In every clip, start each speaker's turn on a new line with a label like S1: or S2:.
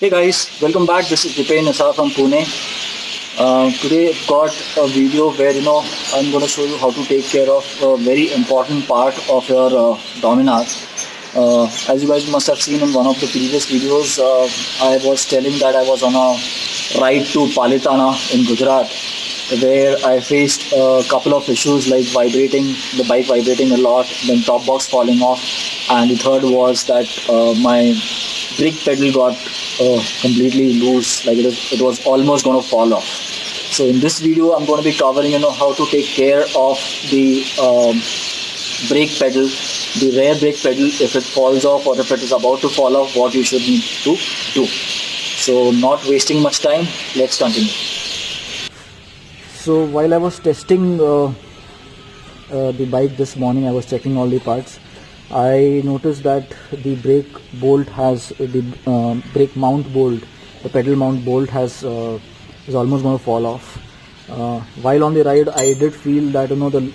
S1: Hey guys, welcome back. This is Dipen Nisa from Pune. Today I've got a video where I'm going to show you how to take care of a very important part of your Dominar. As you guys must have seen in one of the previous videos, I was telling that I was on a ride to Palitana in Gujarat, where I faced a couple of issues like the bike vibrating a lot, then top box falling off, and the third was that my brake pedal got completely loose, like it was almost going to fall off. So in this video, I'm going to be covering how to take care of the brake pedal, the rear brake pedal, if it falls off or if it is about to fall off, what you should need to do. So not wasting much time, let's continue. So while I was testing the bike this morning, I was checking all the parts. I noticed that the brake bolt has the brake mount bolt, the pedal mount bolt is almost going to fall off. While on the ride, I did feel that the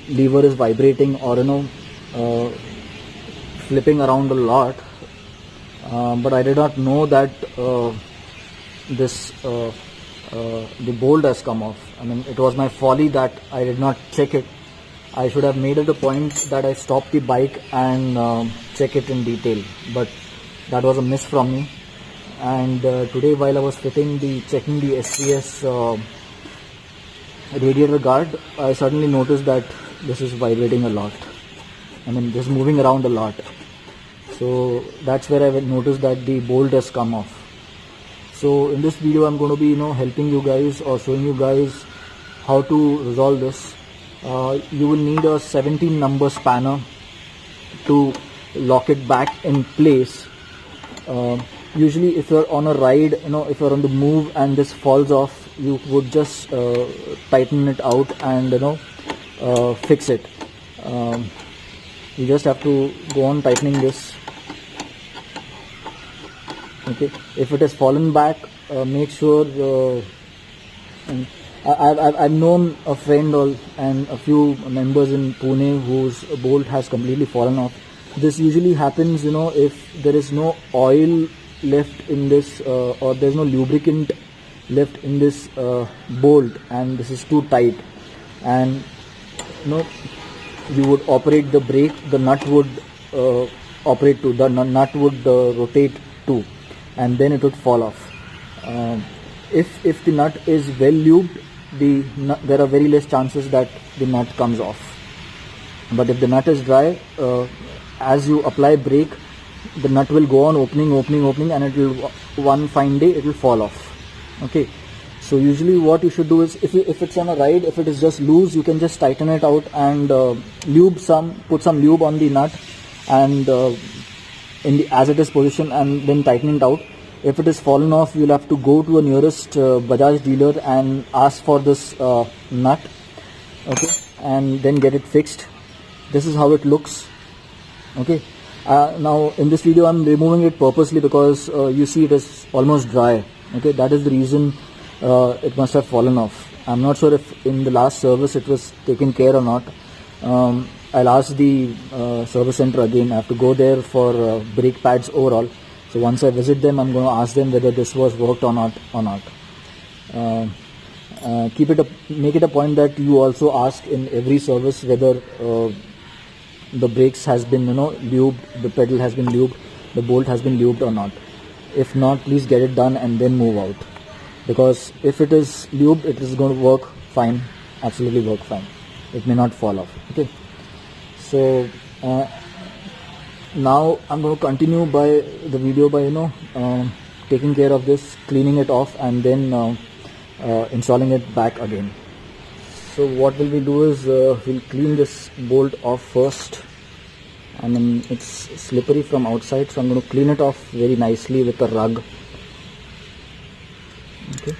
S1: lever is vibrating or flipping around a lot, but I did not know that the bolt has come off. I mean, it was my folly that I did not check it. I should have made it a point that I stop the bike and check it in detail, but that was a miss from me. And today, while I was checking the SPS radiator guard, I suddenly noticed that this is vibrating a lot. I mean, this is moving around a lot. So that's where I noticed that the bolt has come off. So in this video, I'm going to be helping you guys or showing you guys how to resolve this. You will need a 17 number spanner to lock it back in place. Usually if you're on a ride, if you're on the move and this falls off, you would just tighten it out and fix it. You just have to go on tightening this. Okay, if it has fallen back, make sure I've known a friend and a few members in Pune whose bolt has completely fallen off. This usually happens, if there is no oil left in this or there's no lubricant left in this bolt and this is too tight, and you would operate the brake, the nut would operate too, the nut would rotate too, and then it would fall off. If the nut is well lubed, there are very less chances that the nut comes off. But if the nut is dry, as you apply brake, the nut will go on opening, and it will, one fine day, it will fall off. Okay, so usually what you should do is, if it's on a ride, if it is just loose, you can just tighten it out and put some lube on the nut and in the as it is position, and then tighten it out. If it is fallen off, you'll have to go to a nearest Bajaj dealer and ask for this nut, okay, and then get it fixed. This is how it looks. Okay, now in this video I'm removing it purposely because you see it is almost dry. Okay, that is the reason it must have fallen off. I'm not sure if in the last service it was taken care or not. I'll ask the service center again. I have to go there for brake pads overall. So once I visit them, I'm going to ask them whether this was worked or not. Make it a point that you also ask in every service whether the brakes has been lubed, the pedal has been lubed, the bolt has been lubed or not. If not, please get it done and then move out. Because if it is lubed, it is going to work fine, absolutely work fine. It may not fall off. Okay. So now I'm going to continue the video by taking care of this, cleaning it off, and then installing it back again. So what will we do is we'll clean this bolt off first. I mean, it's slippery from outside, so I'm going to clean it off very nicely with a rug. Okay,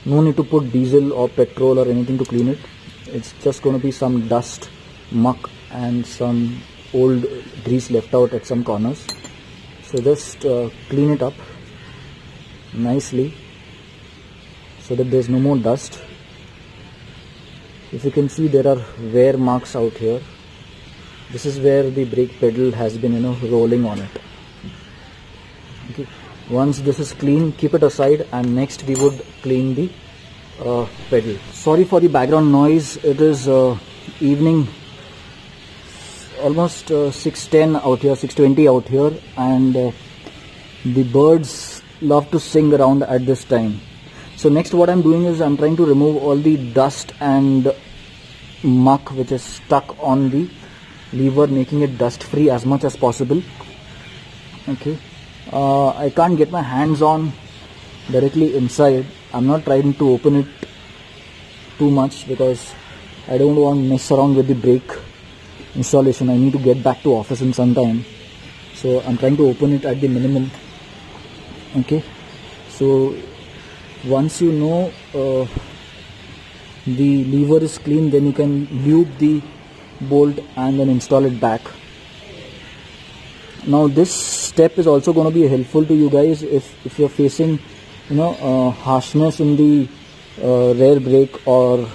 S1: no need to put diesel or petrol or anything to clean it. It's just going to be some dust, muck, and some old grease left out at some corners. So just clean it up nicely so that there's no more dust. If you can see, there are wear marks out here. This is where the brake pedal has been rolling on it. Okay. Once this is clean, keep it aside, and next we would clean the pedal. Sorry for the background noise. It is evening, almost 6:10 out here, 6:20 out here, and the birds love to sing around at this time. So next what I'm doing is I'm trying to remove all the dust and muck which is stuck on the lever, making it dust free as much as possible. Okay, I can't get my hands on directly inside. I'm not trying to open it too much because I don't want to mess around with the brake installation. I need to get back to office in some time, so I'm trying to open it at the minimum. Okay, so once you know the lever is clean, then you can lube the bolt and then install it back. Now this step is also going to be helpful to you guys if you're facing harshness in the rear brake, or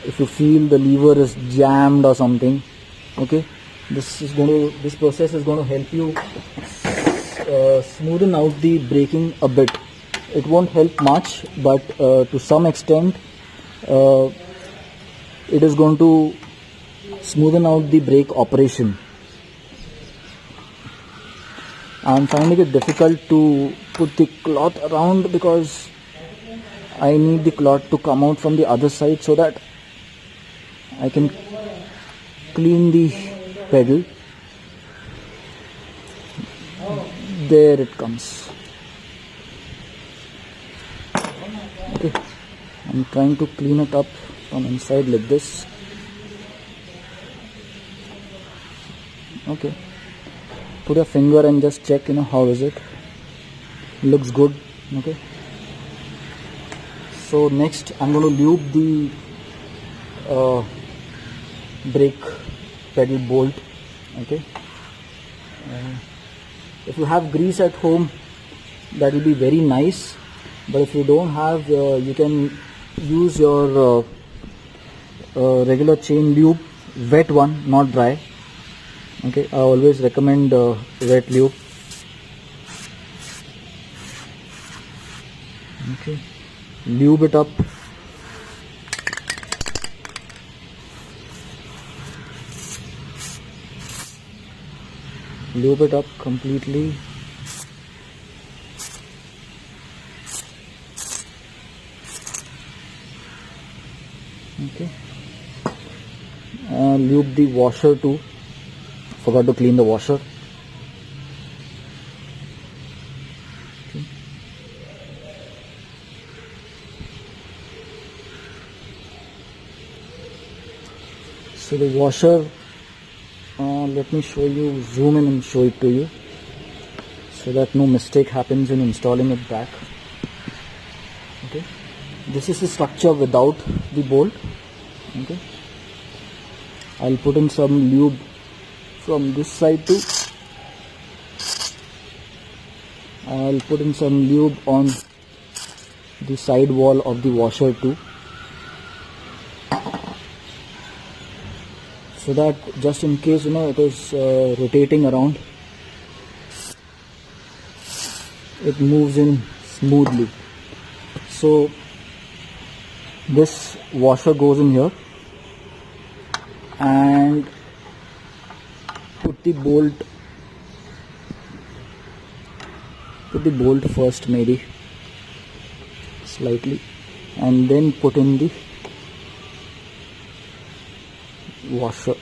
S1: if you feel the lever is jammed or something. Okay, this process is going to help you smoothen out the braking a bit. It won't help much, but to some extent it is going to smoothen out the brake operation. I'm finding it difficult to put the cloth around because I need the cloth to come out from the other side so that I can clean the pedal. There it comes. Okay, I'm trying to clean it up from inside like this. Okay, put your finger and just check, how is it. Looks good. Okay, so next I'm going to lube the brake pedal bolt. Okay, if you have grease at home, that will be very nice, but if you don't have, you can use your regular chain lube, wet one, not dry. Okay, I always recommend wet lube. Okay, lube it up. Lube it up completely. Okay, lube the washer too. Forgot to clean the washer. Okay. So the washer, let me show you, zoom in and show it to you so that no mistake happens in installing it back. Okay, this is the structure without the bolt. Okay, I'll put in some lube from this side too. I'll put in some lube on the side wall of the washer too, so that just in case it is rotating around, it moves in smoothly. So this washer goes in here, and put the bolt first, maybe slightly, and then put in the washer.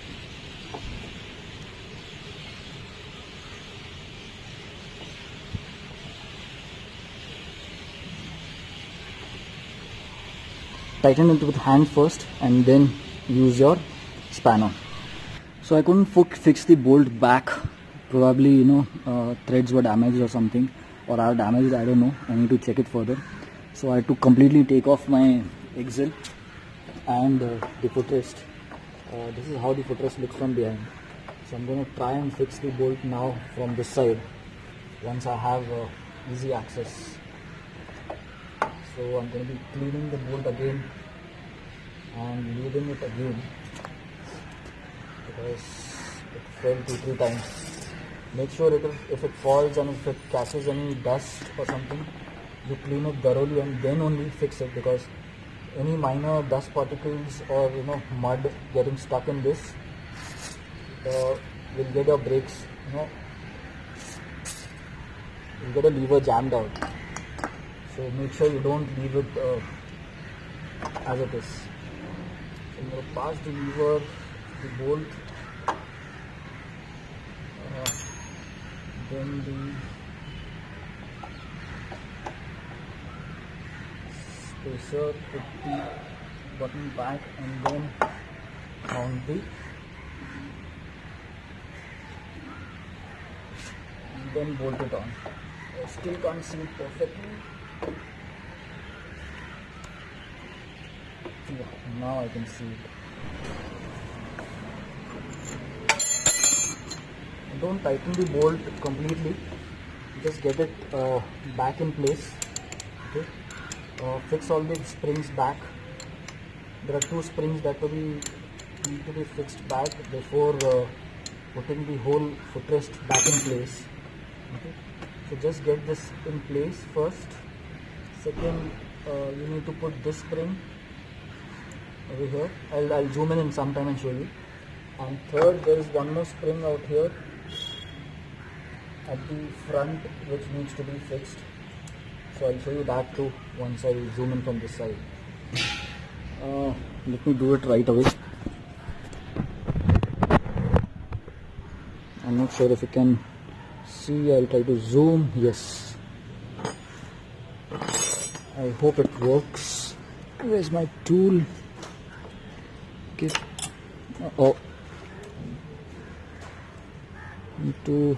S1: Tighten it with hand first and then use your spanner. So I couldn't fix the bolt back. Probably threads were damaged or something, or are damaged, I don't know. I need to check it further. So I had to completely take off my axle and the footrest. This is how the footrest looks from behind. So I'm going to try and fix the bolt now from this side once I have easy access. So I'm going to be cleaning the bolt again and lubing it again because it fell 2-3 times. Make sure if it falls and if it catches any dust or something, you clean it thoroughly and then only fix it, because any minor dust particles or mud getting stuck in this will get your brakes, you'll get a lever jammed out. So make sure you don't leave it as it is. So you pass the lever, the bolt, then the spacer, put the button back and then mount the, and then bolt it on. I still can't see it perfectly. Yeah, now I can see it. Don't tighten the bolt completely, just get it back in place. Okay. Fix all the springs back. There are 2 springs that need to be fixed back before putting the whole footrest back in place. Okay. So just get this in place first. Second, you need to put this spring over here. I'll zoom in some time and show you. And third, there is one more spring out here at the front which needs to be fixed. So I'll show you that too once I zoom in from this side. Let me do it right away. I'm not sure if you can see. I'll try to zoom. Yes, I hope it works. Where's my tool? Okay. Oh, need to.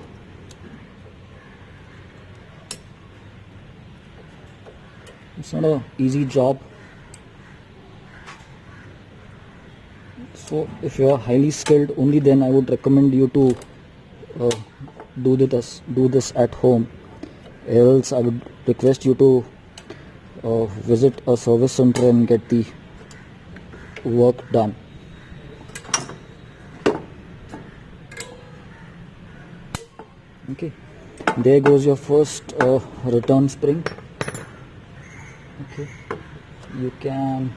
S1: It's not an easy job. So if you are highly skilled, only then I would recommend you to do this at home. Else I would request you to visit a service center and get the work done. Okay, there goes your first return spring. Okay, you can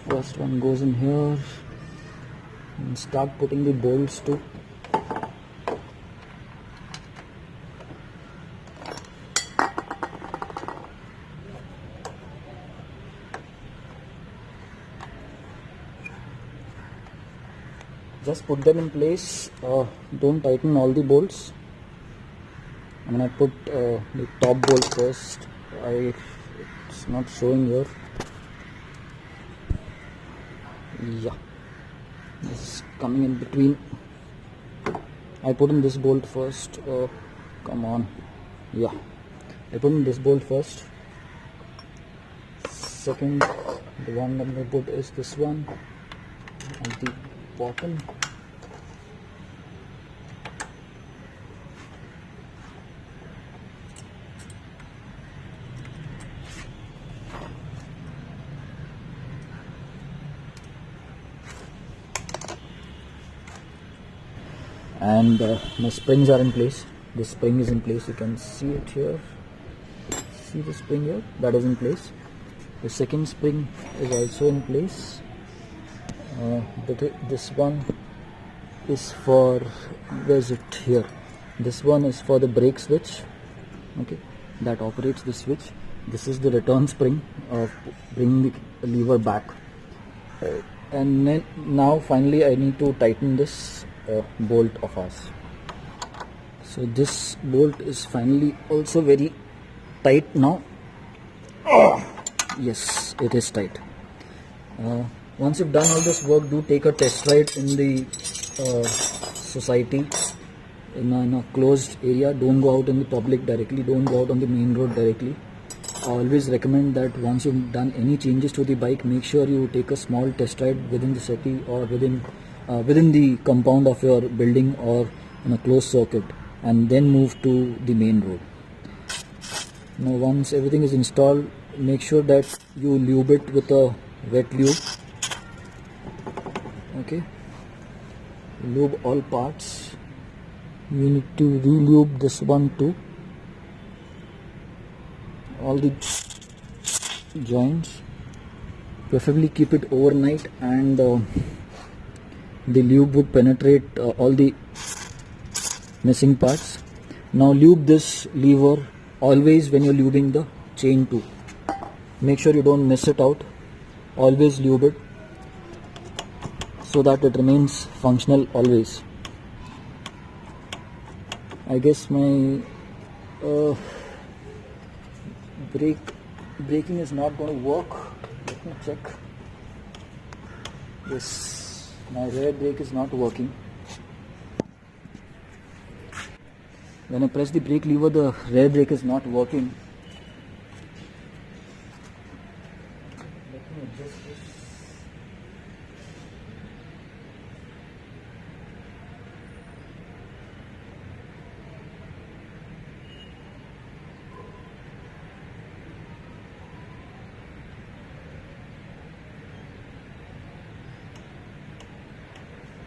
S1: first one goes in here and start putting the bolts too. Just put them in place. Don't tighten all the bolts. I'm gonna put the top bolt first. It's not showing here. Yeah, this is coming in between. I put in this bolt first. Come on. Yeah, I put in this bolt first. Second, the one I'm gonna put is this one at the bottom. And my springs are in place. This spring is in place. You can see it here. See the spring here? That is in place. The second spring is also in place. This one is for, where is it? Here. This one is for the brake switch. Okay, that operates the switch. This is the return spring of bringing the lever back. And then now finally I need to tighten this bolt of ours. So this bolt is finally also very tight now. Yes, it is tight. Once you've done all this work, do take a test ride in the society, in a closed area. Don't go out in the public directly. Don't go out on the main road directly. I always recommend that once you've done any changes to the bike, make sure you take a small test ride within the city or within the compound of your building or in a closed circuit, and then move to the main road. Now once everything is installed, make sure that you lube it with a wet lube. Okay, lube all parts. You need to re-lube this one too, all the joints. Preferably keep it overnight, and the lube would penetrate all the missing parts. Now lube this lever always when you're lubing the chain too. Make sure you don't miss it out. Always lube it so that it remains functional always. I guess my braking is not going to work. Let me check. Yes, my rear brake is not working. When I press the brake lever, the rear brake is not working. Let me adjust this.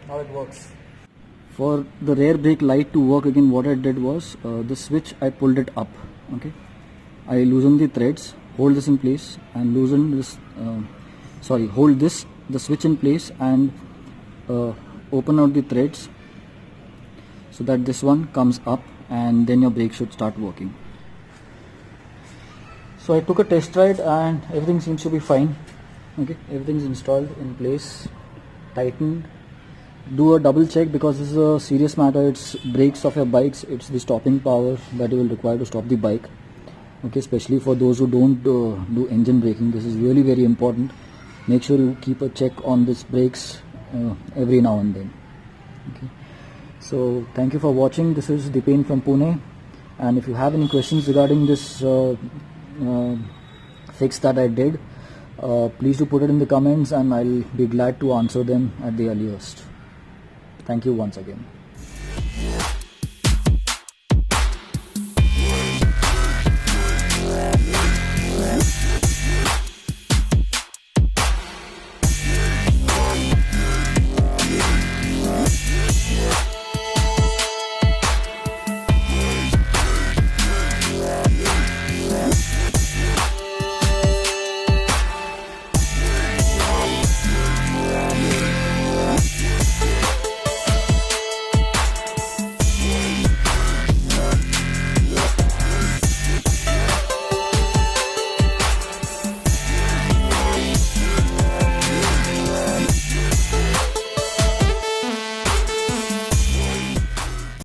S1: Now it works. For the rear brake light to work again, what I did was the switch, I pulled it up. Okay, I loosened the threads, hold this in place, and loosen this. Hold the switch in place and open out the threads so that this one comes up, and then your brake should start working. So I took a test ride and everything seems to be fine. Okay, everything's installed in place, tightened. Do a double check because this is a serious matter. It's brakes of your bikes, it's the stopping power that you will require to stop the bike. Okay, especially for those who don't do engine braking, this is really very important. Make sure you keep a check on this brakes every now and then. Okay, so thank you for watching. This is Dipen from Pune, and if you have any questions regarding this fix that I did, please do put it in the comments and I'll be glad to answer them at the earliest. Thank you once again.